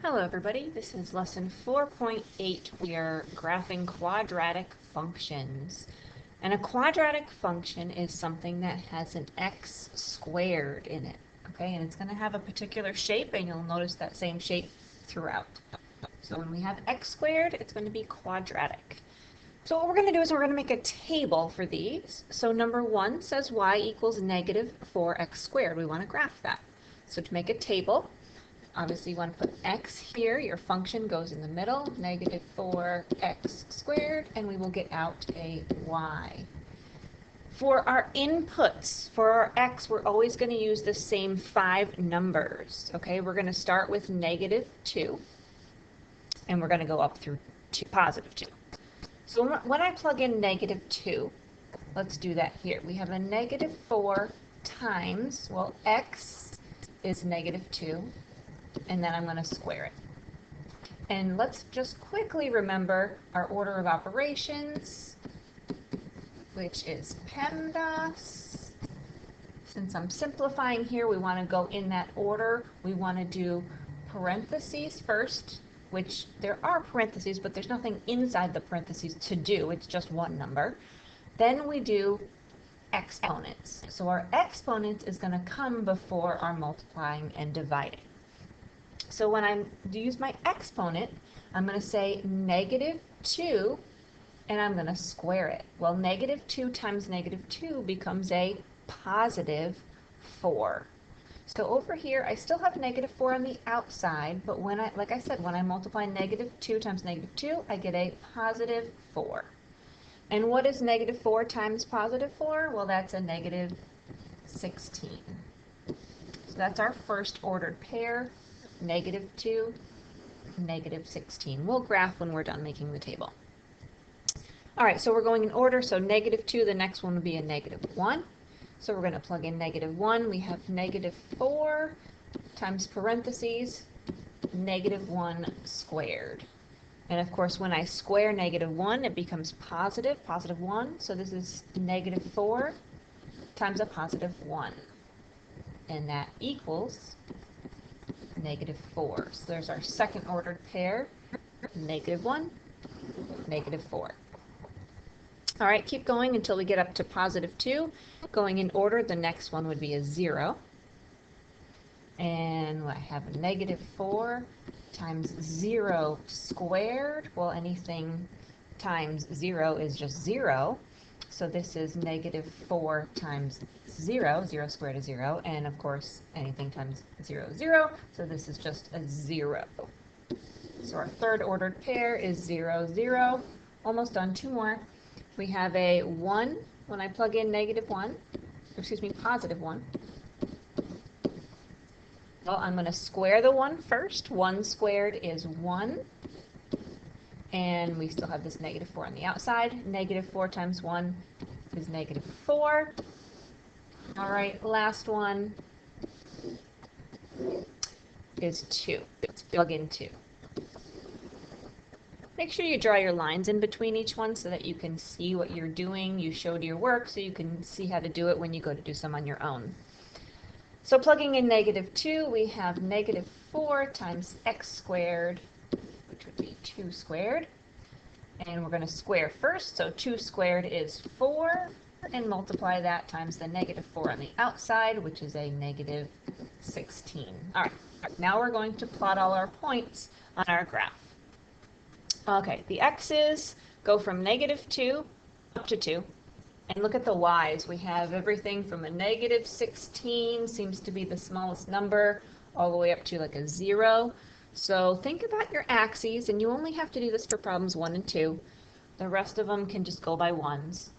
Hello everybody, this is lesson 4.8. We are graphing quadratic functions. And a quadratic function is something that has an x squared in it, okay? And it's going to have a particular shape, and you'll notice that same shape throughout. So when we have x squared, it's going to be quadratic. So what we're going to do is we're going to make a table for these. So number 1 says y equals negative 4x squared. We want to graph that. So to make a table, obviously you want to put x here, your function goes in the middle, negative 4x squared, and we will get out a y. For our inputs, for our x, we're always going to use the same 5 numbers, okay? We're going to start with negative 2, and we're going to go up through positive 2. So when I plug in negative 2, let's do that here. We have a negative 4 times, well, x is negative 2, and then I'm going to square it. And let's just quickly remember our order of operations, which is PEMDAS. Since I'm simplifying here, we want to go in that order. We want to do parentheses first, which there are parentheses, but there's nothing inside the parentheses to do. It's just one number. Then we do exponents. So our exponent is going to come before our multiplying and dividing. So when I use my exponent, I'm going to say negative 2, and I'm going to square it. Well, negative 2 times negative 2 becomes a positive 4. So over here, I still have negative 4 on the outside, but when like I said, when I multiply negative 2 times negative 2, I get a positive 4. And what is negative 4 times positive 4? Well, that's a negative 16. So that's our first ordered pair. Negative 2, negative 16. We'll graph when we're done making the table. All right, so we're going in order. So negative 2, the next one would be a negative 1. So we're going to plug in negative 1. We have negative 4 times parentheses, negative 1 squared. And of course, when I square negative 1, it becomes positive 1. So this is negative 4 times a positive 1. And that equals negative 4. So there's our second ordered pair, negative 1, negative 4. All right, keep going until we get up to positive 2. Going in order, the next one would be a 0. And I have a negative 4 times 0 squared. Well, anything times 0 is just 0. So this is negative 4 times 0. 0 squared is 0. And of course, anything times 0 is 0. So this is just a 0. So our third ordered pair is 0, 0. Almost done. 2 more. We have a 1 when I plug in negative 1. Excuse me, positive 1. Well, I'm going to square the 1 first. 1 squared is 1. And we still have this negative 4 on the outside. Negative 4 times 1 is negative 4. All right, last one is 2. Let's plug in 2. Make sure you draw your lines in between each one so that you can see what you're doing. You showed your work, so you can see how to do it when you go to do some on your own. So plugging in negative 2, we have negative 4 times x squared, which would be 2 squared. And we're going to square first, so 2 squared is 4, and multiply that times the negative 4 on the outside, which is a negative 16. All right, now we're going to plot all our points on our graph. Okay, the x's go from negative 2 up to 2. And look at the y's. We have everything from a negative 16, seems to be the smallest number, all the way up to like a 0. So think about your axes, and you only have to do this for problems 1 and 2. The rest of them can just go by 1s.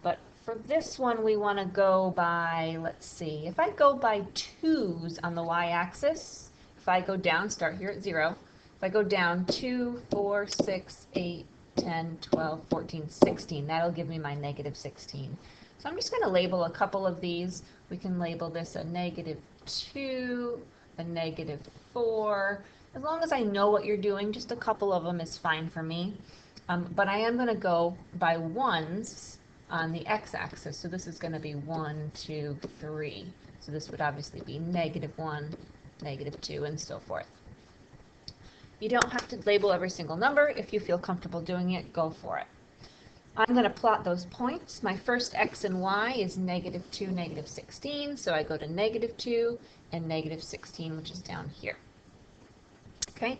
But for this one, we want to go by, let's see, if I go by 2s on the y-axis, if I go down, start here at 0, if I go down 2, 4, 6, 8, 10, 12, 14, 16, that'll give me my negative 16. So I'm just going to label a couple of these. We can label this a negative 2, a negative 4. As long as I know what you're doing, just a couple of them is fine for me. But I am going to go by 1s on the x-axis. So this is going to be 1, 2, 3. So this would obviously be negative 1, negative 2, and so forth. You don't have to label every single number. If you feel comfortable doing it, go for it. I'm going to plot those points. My first x and y is -2, -16, so I go to -2 and -16, which is down here. Okay,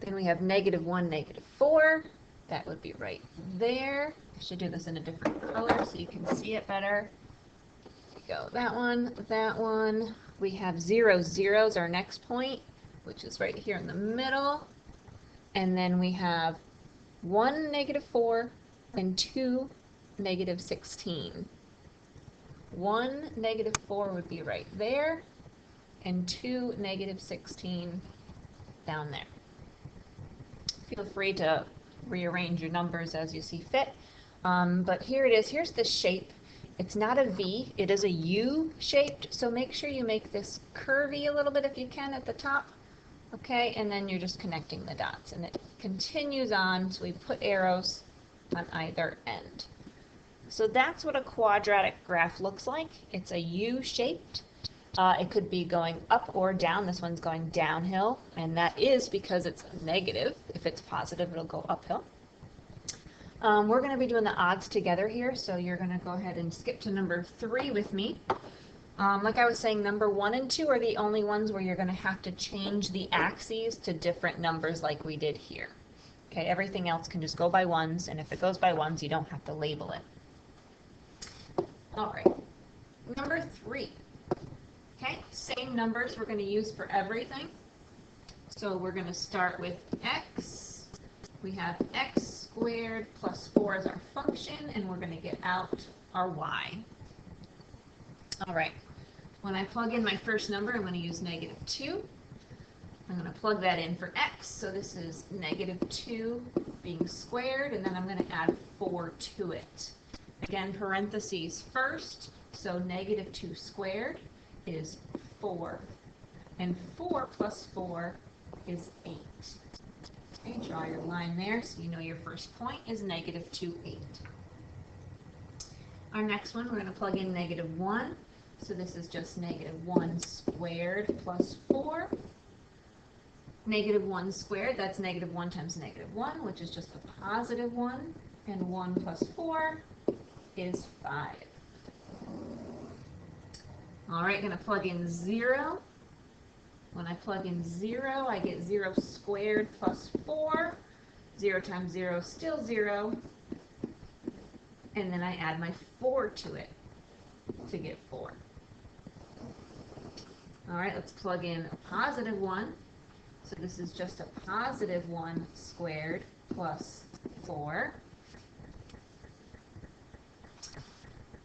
then we have -1, -4. That would be right there. I should do this in a different color so you can see it better. There we go, that one, that one. We have 0, 0 is our next point, which is right here in the middle. And then we have 1, -4, and 2, -16. 1, -4 would be right there, and 2, -16 down there. Feel free to rearrange your numbers as you see fit. But here it is. Here's the shape. It's not a V, it is a U shaped, so make sure you make this curvy a little bit if you can at the top. Okay, and then you're just connecting the dots, and it continues on, so we put arrows on either end. So that's what a quadratic graph looks like. It's a U-shaped. It could be going up or down. This one's going downhill, and that is because it's negative. If it's positive, it'll go uphill. We're going to be doing the odds together here, so you're going to go ahead and skip to number 3 with me. Like I was saying, number 1 and 2 are the only ones where you're going to have to change the axes to different numbers like we did here. Okay, everything else can just go by ones, and if it goes by ones, you don't have to label it. All right, number 3. Okay, same numbers we're going to use for everything. So we're going to start with x. We have x squared plus 4 as our function, and we're going to get out our y. All right, when I plug in my first number, I'm going to use -2. I'm going to plug that in for x, so this is -2 being squared, and then I'm going to add 4 to it. Again, parentheses first, so -2 squared is 4, and 4 plus 4 is 8. Okay, draw your line there so you know your first point is -2, 8. Our next one, we're going to plug in -1, so this is just -1 squared plus 4. -1 squared, that's -1 times -1, which is just a positive 1, and 1 plus 4 is 5. All right, going to plug in 0. When I plug in 0, I get 0 squared plus 4. 0 times 0 is still 0. And then I add my 4 to it to get 4. All right, let's plug in a positive 1. So this is just a positive 1 squared plus 4.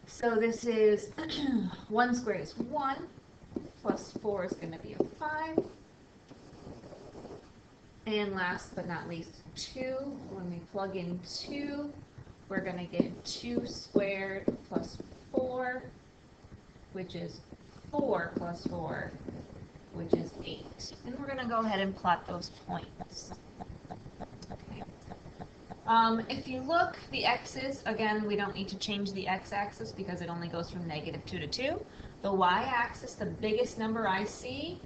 So this is 1 squared is 1, plus 4 is going to be a 5. And last but not least, 2. When we plug in 2, we're going to get 2 squared plus 4, which is 4 plus 4, which is 8. And we're going to go ahead and plot those points. If you look, the x's, again, we don't need to change the x-axis because it only goes from -2 to 2. The y-axis, the biggest number I see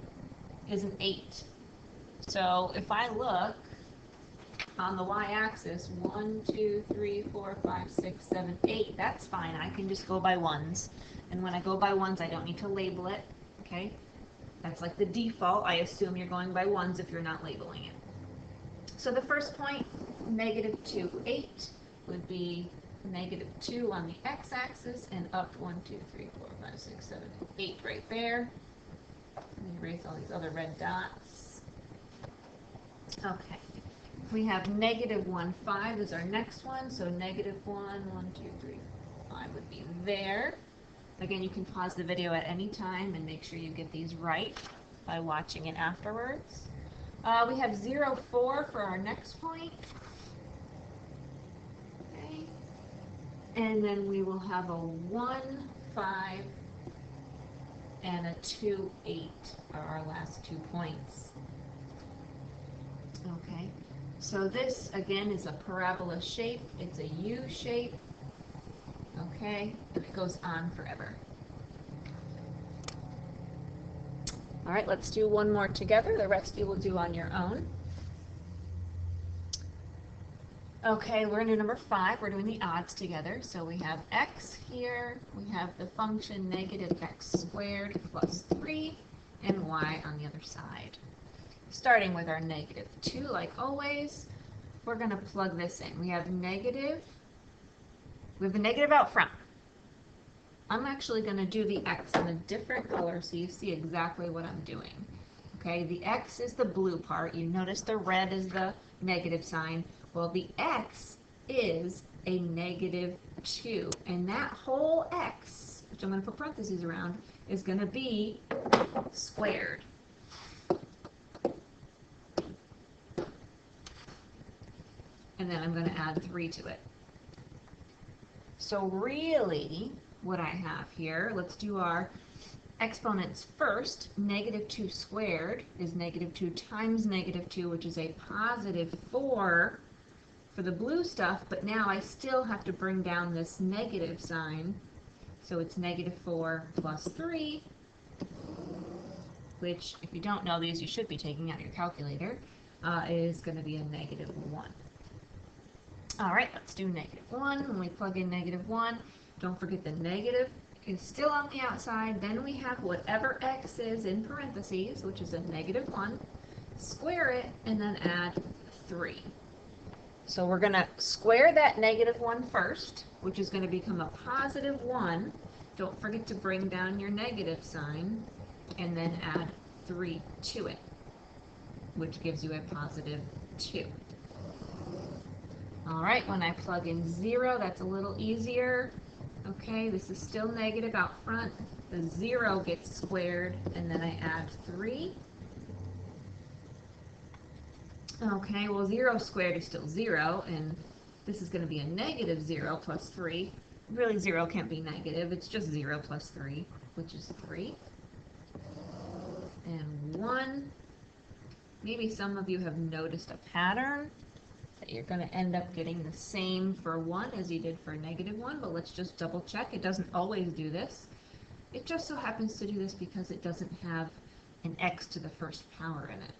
is an 8. So if I look on the y-axis, 1, 2, 3, 4, 5, 6, 7, 8, that's fine. I can just go by ones. And when I go by ones, I don't need to label it, okay? That's like the default. I assume you're going by ones if you're not labeling it. So the first point, -2, 8, would be -2 on the x-axis and up 1, 2, 3, 4, 5, 6, 7, 8 right there. Let me erase all these other red dots. Okay. We have -1, 5 is our next one. So -1, 1, 2, 3, 5 would be there. Again, you can pause the video at any time and make sure you get these right by watching it afterwards. We have 0, 4 for our next point. Okay. And then we will have a 1, 5, and a 2, 8 are our last 2 points. Okay. So this, again, is a parabola shape. It's a U shape. Okay. And it goes on forever. All right, let's do one more together. The rest you will do on your own. Okay, we're going to do number 5. We're doing the odds together. So we have x here, we have the function negative x squared plus 3, and y on the other side. Starting with our negative 2, like always, we're going to plug this in. We have the negative out front. I'm actually going to do the x in a different color so you see exactly what I'm doing. Okay, the x is the blue part. You notice the red is the negative sign. Well, the x is a negative 2. And that whole x, which I'm going to put parentheses around, is going to be squared. And then I'm going to add 3 to it. So really, what I have here, let's do our exponents first. Negative 2 squared is negative 2 times negative 2, which is a positive 4 for the blue stuff, but now I still have to bring down this negative sign. So it's negative 4 plus 3, which, if you don't know these, you should be taking out your calculator, is going to be a negative 1. All right, let's do negative 1. When we plug in negative 1, don't forget the negative is still on the outside. Then we have whatever x is in parentheses, which is a negative 1. Square it, and then add 3. So we're going to square that negative 1 first, which is going to become a positive 1. Don't forget to bring down your negative sign, and then add 3 to it, which gives you a positive 2. All right, when I plug in 0, that's a little easier. Okay, this is still negative out front. The 0 gets squared, and then I add 3. Okay, well, 0 squared is still 0, and this is going to be a negative 0 plus 3. Really, 0 can't be negative. It's just 0 plus 3, which is 3. And 1. Maybe some of you have noticed a pattern that you're going to end up getting the same for 1 as you did for negative 1, but let's just double check. It doesn't always do this. It just so happens to do this because it doesn't have an x to the first power in it.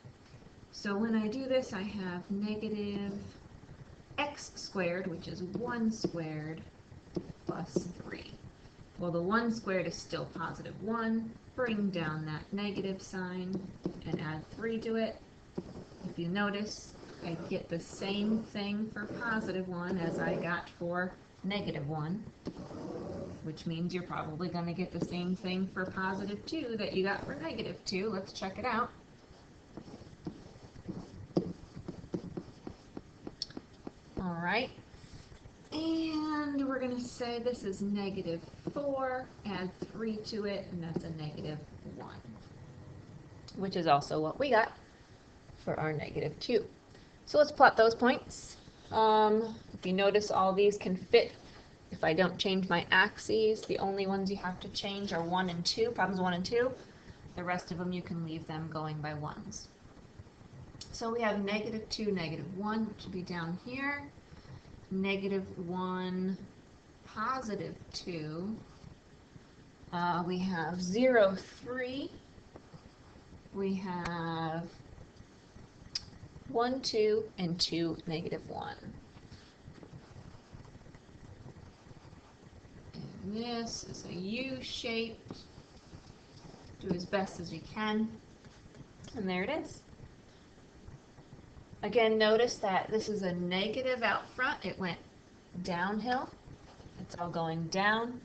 So when I do this, I have negative x squared, which is 1 squared, plus 3. Well, the 1 squared is still positive 1. Bring down that negative sign and add 3 to it. If you notice, I get the same thing for positive 1 as I got for negative 1, which means you're probably going to get the same thing for positive 2 that you got for negative 2. Let's check it out. All right, and we're going to say this is negative 4, add 3 to it, and that's a negative 1, which is also what we got for our negative 2. So let's plot those points. If you notice, all these can fit if I don't change my axes. The only ones you have to change are 1 and 2, problems 1 and 2. The rest of them you can leave them going by 1s. So we have negative 2, negative 1, which would be down here. Negative 1, positive 2. We have 0, 3. We have 1, 2, and 2, negative 1. And this is a U shape. Do as best as you can. And there it is. Again, notice that this is a negative out front. It went downhill. It's all going down.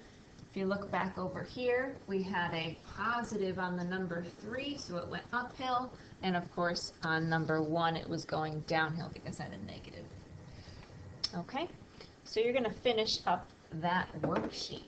If you look back over here, we had a positive on the number 3, so it went uphill. And of course, on number 1, it was going downhill because I had a negative. Okay, so you're going to finish up that worksheet.